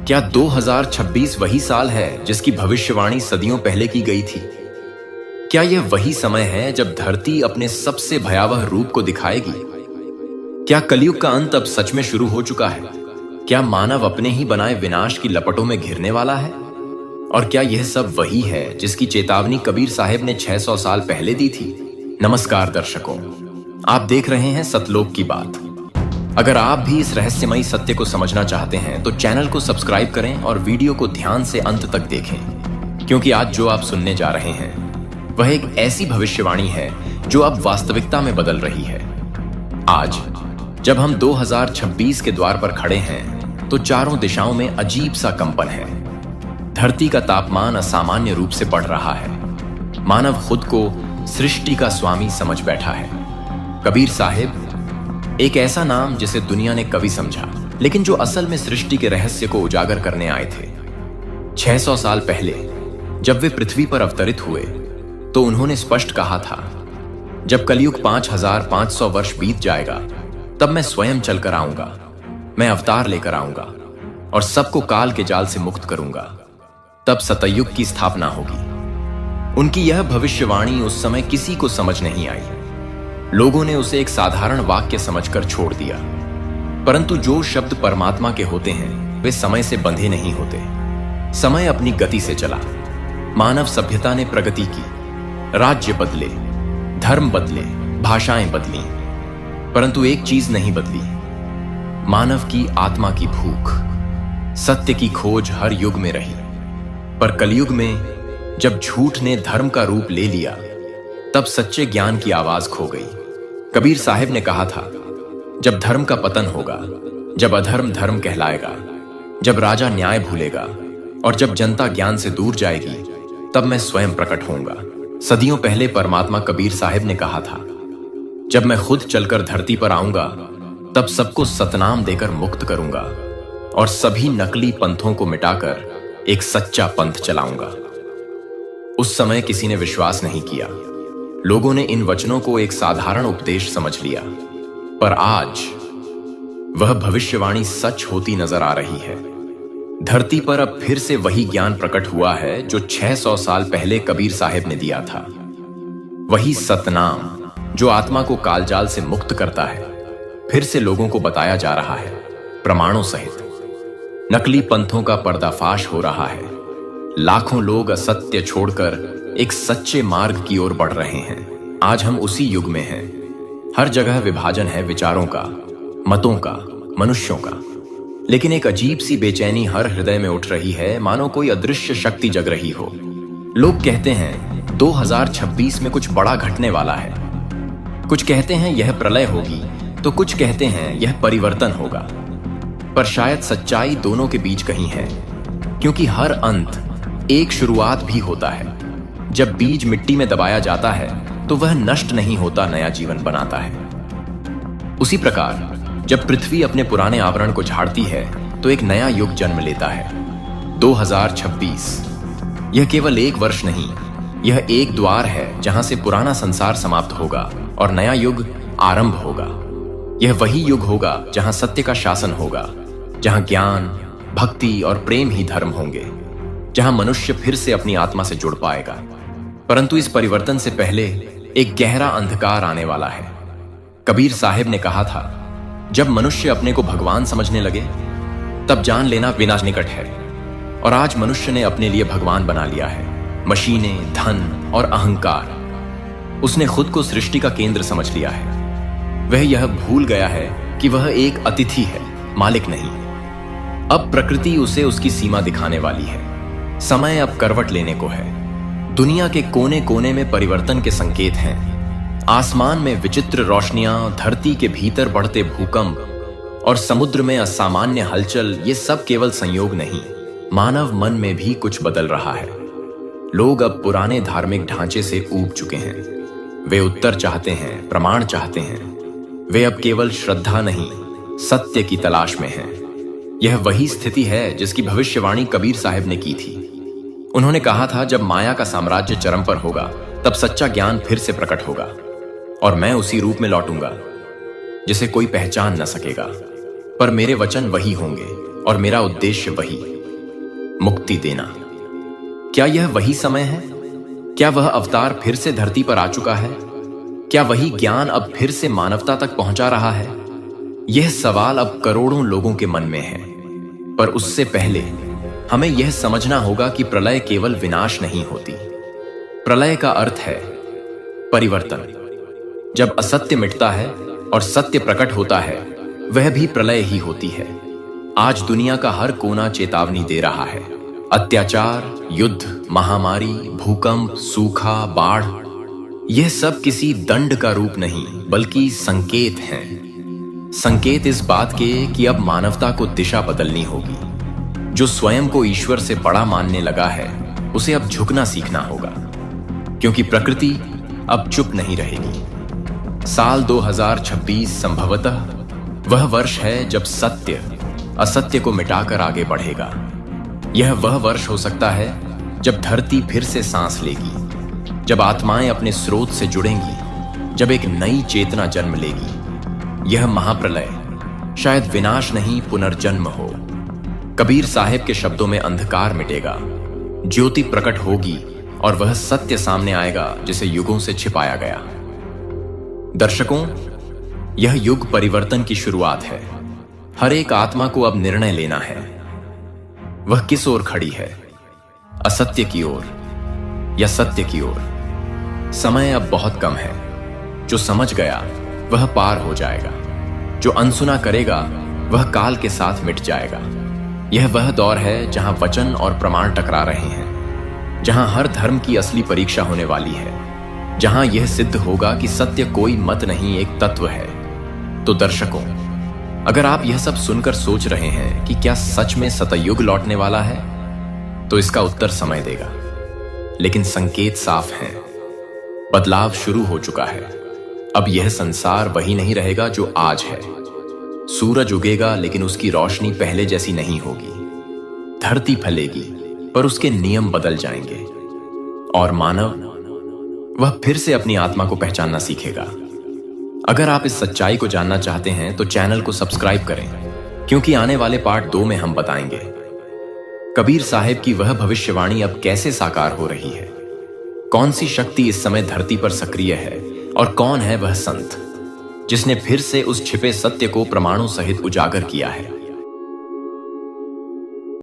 क्या 2026 वही साल है जिसकी भविष्यवाणी सदियों पहले की गई थी? क्या यह वही समय है जब धरती अपने सबसे भयावह रूप को दिखाएगी? क्या कलयुग का अंत अब सच में शुरू हो चुका है? क्या मानव अपने ही बनाए विनाश की लपटों में घिरने वाला है? और क्या यह सब वही है जिसकी चेतावनी कबीर साहब ने 600 साल पहले दी थी? नमस्कार दर्शकों, आप देख रहे हैं सतलोक की बात। अगर आप भी इस रहस्यमयी सत्य को समझना चाहते हैं तो चैनल को सब्सक्राइब करें और वीडियो को ध्यान से अंत तक देखें, क्योंकि आज जो आप सुनने जा रहे हैं वह एक ऐसी भविष्यवाणी है जो अब वास्तविकता में बदल रही है। आज जब हम 2026 के द्वार पर खड़े हैं तो चारों दिशाओं में अजीब सा कंपन है। धरती का तापमान असामान्य रूप से बढ़ रहा है। मानव खुद को सृष्टि का स्वामी समझ बैठा है। कबीर साहब एक ऐसा नाम जिसे दुनिया ने कवि समझा, लेकिन जो असल में सृष्टि के रहस्य को उजागर करने आए थे। 600 साल पहले जब वे पृथ्वी पर अवतरित हुए तो उन्होंने स्पष्ट कहा था, जब कलयुग 5500 वर्ष बीत जाएगा तब मैं स्वयं चलकर आऊंगा, मैं अवतार लेकर आऊंगा और सबको काल के जाल से मुक्त करूंगा। तब सतयुग की स्थापना होगी। उनकी यह भविष्यवाणी उस समय किसी को समझ नहीं आई। लोगों ने उसे एक साधारण वाक्य समझकर छोड़ दिया। परंतु जो शब्द परमात्मा के होते हैं वे समय से बंधे नहीं होते। समय अपनी गति से चला। मानव सभ्यता ने प्रगति की, राज्य बदले, धर्म बदले, भाषाएं बदली, परंतु एक चीज नहीं बदली, मानव की आत्मा की भूख। सत्य की खोज हर युग में रही, पर कलयुग में जब झूठ ने धर्म का रूप ले लिया तब सच्चे ज्ञान की आवाज खो गई। कबीर साहब ने कहा था, जब धर्म का पतन होगा, जब अधर्म धर्म कहलाएगा, जब राजा न्याय भूलेगा और जब जनता ज्ञान से दूर जाएगी, तब मैं स्वयं प्रकट होऊंगा। सदियों पहले परमात्मा कबीर साहब ने कहा था, जब मैं खुद चलकर धरती पर आऊंगा तब सबको सतनाम देकर मुक्त करूंगा और सभी नकली पंथों को मिटाकर एक सच्चा पंथ चलाऊंगा। उस समय किसी ने विश्वास नहीं किया। लोगों ने इन वचनों को एक साधारण उपदेश समझ लिया, पर आज वह भविष्यवाणी सच होती नजर आ रही है। धरती पर अब फिर से वही ज्ञान प्रकट हुआ है जो 600 साल पहले कबीर साहब ने दिया था। वही सतनाम जो आत्मा को कालजाल से मुक्त करता है, फिर से लोगों को बताया जा रहा है, प्रमाणों सहित। नकली पंथों का पर्दाफाश हो रहा है। लाखों लोग असत्य छोड़कर एक सच्चे मार्ग की ओर बढ़ रहे हैं। आज हम उसी युग में हैं। हर जगह विभाजन है, विचारों का, मतों का, मनुष्यों का। लेकिन एक अजीब सी बेचैनी हर हृदय में उठ रही है, मानो कोई अदृश्य शक्ति जग रही हो। लोग कहते हैं 2026 में कुछ बड़ा घटने वाला है। कुछ कहते हैं यह प्रलय होगी, तो कुछ कहते हैं यह परिवर्तन होगा। पर शायद सच्चाई दोनों के बीच कहीं है, क्योंकि हर अंत एक शुरुआत भी होता है। जब बीज मिट्टी में दबाया जाता है तो वह नष्ट नहीं होता, नया जीवन बनाता है। उसी प्रकार जब पृथ्वी अपने पुराने आवरण को झाड़ती है तो एक नया युग जन्म लेता है। 2026 यह केवल एक वर्ष नहीं, यह एक द्वार है जहां से पुराना संसार समाप्त होगा और नया युग आरंभ होगा। यह वही युग होगा जहां सत्य का शासन होगा, जहां ज्ञान, भक्ति और प्रेम ही धर्म होंगे, जहां मनुष्य फिर से अपनी आत्मा से जुड़ पाएगा। परंतु इस परिवर्तन से पहले एक गहरा अंधकार आने वाला है। कबीर साहब ने कहा था, जब मनुष्य अपने को भगवान समझने लगे तब जान लेना विनाश निकट है। और आज मनुष्य ने अपने लिए भगवान बना लिया है। मशीनें, धन और अहंकार। उसने खुद को सृष्टि का केंद्र समझ लिया है। वह यह भूल गया है कि वह एक अतिथि है, मालिक नहीं। अब प्रकृति उसे उसकी सीमा दिखाने वाली है। समय अब करवट लेने को है। दुनिया के कोने कोने में परिवर्तन के संकेत हैं। आसमान में विचित्र रोशनियां, धरती के भीतर बढ़ते भूकंप और समुद्र में असामान्य हलचल, ये सब केवल संयोग नहीं, मानव मन में भी कुछ बदल रहा है। लोग अब पुराने धार्मिक ढांचे से ऊब चुके हैं। वे उत्तर चाहते हैं, प्रमाण चाहते हैं। वे अब केवल श्रद्धा नहीं, सत्य की तलाश में हैं। यह वही स्थिति है जिसकी भविष्यवाणी कबीर साहब ने की थी। उन्होंने कहा था, जब माया का साम्राज्य चरम पर होगा तब सच्चा ज्ञान फिर से प्रकट होगा और मैं उसी रूप में लौटूंगा जिसे कोई पहचान न सकेगा। पर मेरे वचन वही होंगे और मेरा उद्देश्य वही। मुक्ति देना। क्या यह वही समय है? क्या वह अवतार फिर से धरती पर आ चुका है? क्या वही ज्ञान अब फिर से मानवता तक पहुंचा रहा है? यह सवाल अब करोड़ों लोगों के मन में है। पर उससे पहले हमें यह समझना होगा कि प्रलय केवल विनाश नहीं होती। प्रलय का अर्थ है परिवर्तन। जब असत्य मिटता है और सत्य प्रकट होता है, वह भी प्रलय ही होती है। आज दुनिया का हर कोना चेतावनी दे रहा है। अत्याचार, युद्ध, महामारी, भूकंप, सूखा, बाढ़, यह सब किसी दंड का रूप नहीं बल्कि संकेत हैं। संकेत इस बात के कि अब मानवता को दिशा बदलनी होगी। जो स्वयं को ईश्वर से बड़ा मानने लगा है, उसे अब झुकना सीखना होगा, क्योंकि प्रकृति अब चुप नहीं रहेगी। साल 2026 संभवतः वह वर्ष है जब सत्य असत्य को मिटाकर आगे बढ़ेगा। यह वह वर्ष हो सकता है जब धरती फिर से सांस लेगी, जब आत्माएं अपने स्रोत से जुड़ेंगी, जब एक नई चेतना जन्म लेगी। यह महाप्रलय शायद विनाश नहीं, पुनर्जन्म हो। कबीर साहिब के शब्दों में अंधकार मिटेगा, ज्योति प्रकट होगी और वह सत्य सामने आएगा जिसे युगों से छिपाया गया। दर्शकों, यह युग परिवर्तन की शुरुआत है। हर एक आत्मा को अब निर्णय लेना है। वह किस ओर खड़ी है, असत्य की ओर या सत्य की ओर? समय अब बहुत कम है। जो समझ गया वह पार हो जाएगा, जो अनसुना करेगा वह काल के साथ मिट जाएगा। यह वह दौर है जहां वचन और प्रमाण टकरा रहे हैं, जहां हर धर्म की असली परीक्षा होने वाली है, जहां यह सिद्ध होगा कि सत्य कोई मत नहीं, एक तत्व है। तो दर्शकों, अगर आप यह सब सुनकर सोच रहे हैं कि क्या सच में सतयुग लौटने वाला है, तो इसका उत्तर समय देगा। लेकिन संकेत साफ हैं। बदलाव शुरू हो चुका है। अब यह संसार वही नहीं रहेगा जो आज है। सूरज उगेगा, लेकिन उसकी रोशनी पहले जैसी नहीं होगी। धरती फैलेगी, पर उसके नियम बदल जाएंगे। और मानव, वह फिर से अपनी आत्मा को पहचानना सीखेगा। अगर आप इस सच्चाई को जानना चाहते हैं तो चैनल को सब्सक्राइब करें, क्योंकि आने वाले पार्ट 2 में हम बताएंगे कबीर साहिब की वह भविष्यवाणी अब कैसे साकार हो रही है। कौन सी शक्ति इस समय धरती पर सक्रिय है और कौन है वह संत जिसने फिर से उस छिपे सत्य को प्रमाणों सहित उजागर किया है।